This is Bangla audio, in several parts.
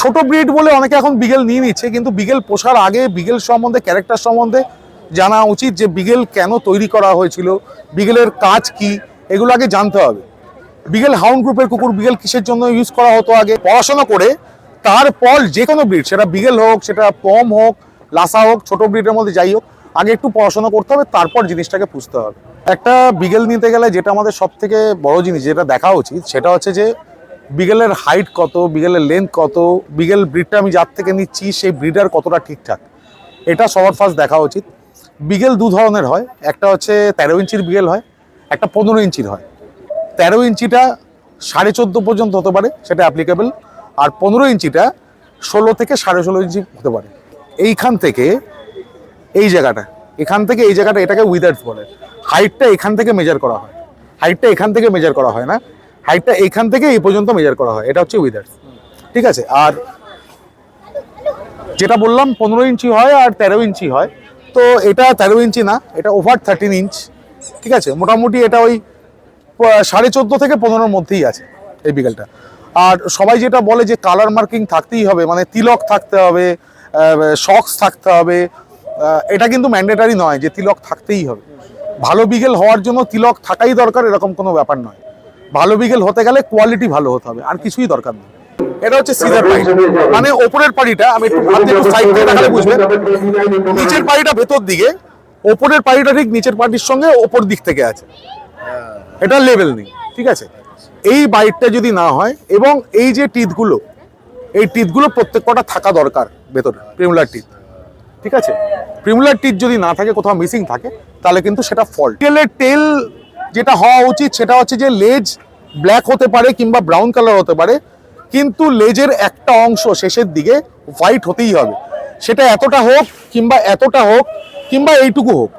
ছোট ব্রিড বলে অনেকে এখন বিগেল নিয়ে নিচ্ছে, কিন্তু বিগেল পোষার আগে বিগেল সম্বন্ধে, ক্যারেক্টার সম্বন্ধে জানা উচিত, যে বিগেল কেন তৈরি করা হয়েছিল, বিগেলের কাজ কি, এগুলো আগে জানতে হবে। বিগেল হাউন্ড গ্রুপের কুকুর, বিগেল কিসের জন্য ইউজ করা হতো আগে পড়াশোনা করে, তারপর যে কোনো ব্রিড, সেটা বিগেল হোক, সেটা পম হোক, লাসা হোক, ছোট ব্রিডের মধ্যে যাই হোক, আগে একটু পড়াশোনা করতে হবে, তারপর জিনিসটাকে বুঝতে হবে। একটা বিগেল নিতে গেলে যেটা আমাদের সব থেকে বড় জিনিস যেটা দেখা উচিত, সেটা হচ্ছে যে বিগেলের হাইট কত, বিগেলের লেন্থ কত, বিগেল ব্রিডটা আমি যার থেকে নিচ্ছি সেই ব্রিডার কতটা ঠিকঠাক, এটা সবার ফার্স্ট দেখা উচিত। বিগেল দু ধরনের হয়, একটা হচ্ছে 13 ইঞ্চির বিগেল হয়, একটা 15 ইঞ্চির হয়। 13 ইঞ্চিটা 14.5 পর্যন্ত হতে পারে, সেটা অ্যাপ্লিকেবল। আর 15 ইঞ্চিটা 16 থেকে 16.5 ইঞ্চি হতে পারে। এইখান থেকে এই জায়গাটা, এখান থেকে এই জায়গাটা, এটাকে উইদার্স বলে। হাইটটা এখান থেকে মেজার করা হয়, হাইটটা এখান থেকে মেজার করা হয় না, হাইটটা এইখান থেকে এই পর্যন্ত মেজার করা হয়, এটা হচ্ছে উইদার্স। ঠিক আছে। আর যেটা বললাম 15 ইঞ্চি হয় আর 13 ইঞ্চি হয়, তো এটা 13 ইঞ্চি না, এটা ওভার 13 ইঞ্চ। ঠিক আছে, মোটামুটি এটা ওই 14.5 থেকে 15-র মধ্যেই আছে এই বিকেলটা। আর সবাই যেটা বলে যে কালার মার্কিং থাকতেই হবে, মানে তিলক থাকতে হবে, শক্স থাকতে হবে, এটা কিন্তু ম্যান্ডেটারি নয় যে তিলক থাকতেই হবে। ভালো বিগেল হওয়ার জন্য তিলক থাকাই দরকার এরকম কোনো ব্যাপার নয়। ভালো বিগেল হতে গেলে কোয়ালিটি ভালো হতে হবে, আর কিছুই দরকার নেই। এটা হচ্ছে সিজার পাইট, মানে ওপরের পাড়িটা, আমি একটু হাত দিয়ে সাইড থেকে দেখালে বুঝবেন, নিচের পাড়িটা ভেতর দিকে, ওপরের পাড়িটা ঠিক নিচের পাড়ির সঙ্গে ওপর দিক থেকে আছে, এটা লেভেল নেই। ঠিক আছে, এই বাইটটা যদি না হয়, এবং এই যে টিথগুলো, এই টিথগুলো প্রত্যেক কটা থাকা দরকার ভেতরে, প্রিমুলার টিথ। ঠিক আছে, প্রিমুলার টিথ যদি না থাকে, কোথাও মিসিং থাকে, তাহলে কিন্তু সেটা ফল্ট। বিগেলের টেল যেটা হওয়া উচিত সেটা হচ্ছে যে লেজ ব্ল্যাক হতে পারে কিংবা ব্রাউন কালার হতে পারে, কিন্তু লেজের একটা অংশ শেষের দিকে হোয়াইট হতেই হবে। সেটা এতটা হোক কিংবা এতটা হোক কিংবা এইটুকু হোক,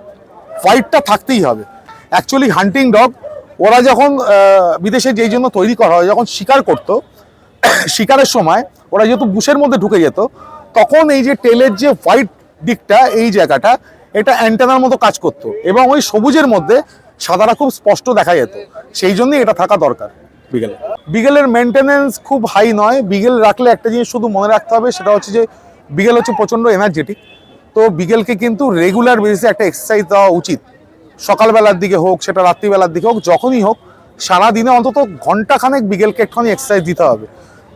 হোয়াইটটা থাকতেই হবে। অ্যাকচুয়ালি হান্টিং ডগ ওরা যখন বিদেশে যেই জন্য তৈরি করা হয়, যখন শিকার করতো, শিকারের সময় ওরা যেহেতু বুশের মধ্যে ঢুকে যেত, তখন এই যে টেলের যে হোয়াইট দিকটা, এই জায়গাটা, এটা অ্যান্টেনার মতো কাজ করতো, এবং ওই সবুজের মধ্যে সাদাটা খুব স্পষ্ট দেখা যেত। সেই জন্যই এটা থাকা দরকার বিগেলে। বিগেলের মেনটেনেন্স খুব হাই নয়। বিগেল রাখলে একটা জিনিস শুধু মনে রাখতে হবে, সেটা হচ্ছে যে বিগেল হচ্ছে প্রচণ্ড এনার্জেটিক। তো বিগেলকে কিন্তু রেগুলার বেসিসে একটা এক্সারসাইজ দেওয়া উচিত, সকালবেলার দিকে হোক, সেটা রাত্রিবেলার দিকে হোক, যখনই হোক, সারাদিনে অন্তত ঘন্টাখানেক বিগেলকে একটুখানি এক্সারসাইজ দিতে হবে।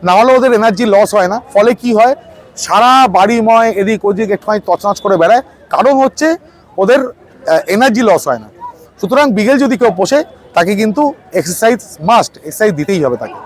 না হলে ওদের এনার্জি লস হয় না। ফলে কি হয়, সারা বাড়িময় এদিক ওদিক একটুখানি তছনছ করে বেড়ায়, কারণ হচ্ছে ওদের এনার্জি লস হয় না। সুতরাং বিগেল যদি কেউ পোষে, তাকে কিন্তু এক্সারসাইজ মাস্ট, এক্সারসাইজ দিতেই হবে তাকে।